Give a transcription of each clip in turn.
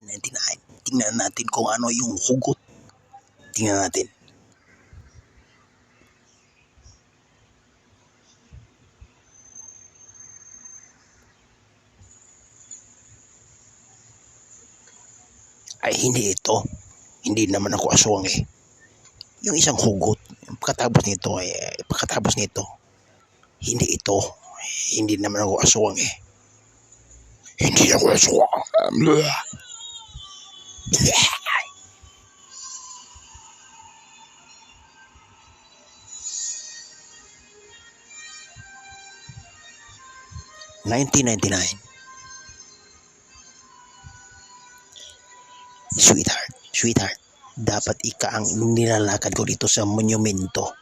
1999. Tingnan natin kung ano yung hugot. Tingnan natin. Ay, hindi ito. Hindi naman ako aswang eh. Yung isang hugot, pagkatapos nito, hindi ito. Hindi naman ako aswang eh. Hindi ako aswang. 1999. Sweetheart, dapat ika ang nilalakad ko dito sa monumento.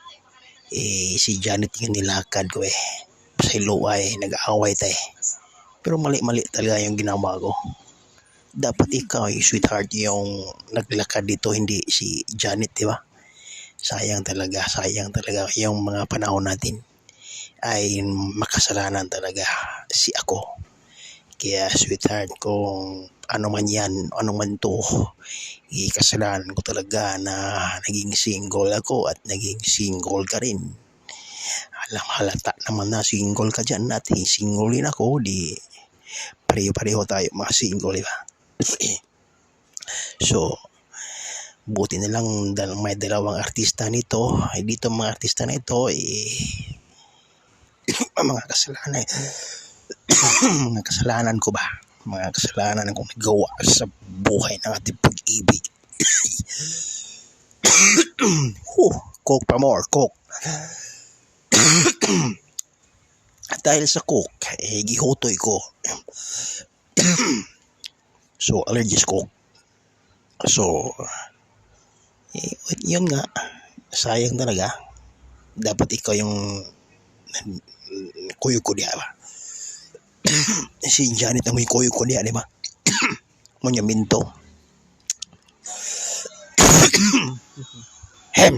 Si Janet yung nilakad ko eh. Sa Iloay, nag-aaway tayo. Pero mali-mali talaga yung ginawa ko. Dapat ikaw, sweetheart, yung naglakad dito, hindi si Janet, di ba? Sayang talaga yung mga panahon natin ay makasalanan talaga si ako. Kaya sweetheart, kung ano man yan, ano man to, kasalanan ko talaga na naging single ako at naging single ka rin. Alam, halata naman na single ka dyan at single din ako, di pareho tayo mga single, di ba? So, buti na lang may dalawang artista nito. Dito mga artista na ito, mga kasalanan mga kasalanan ko ba? Mga kasalanan kong nagawa sa buhay ng ating pag-ibig. Coke pa more, Coke. At dahil sa Coke, gihotoy ko. So, allergies Coke. So, yun nga, sayang talaga. Dapat ikaw yung kuyo ko diya ba? Si Janet ang may kuyo ko diya, di ba? Monumento. Hem.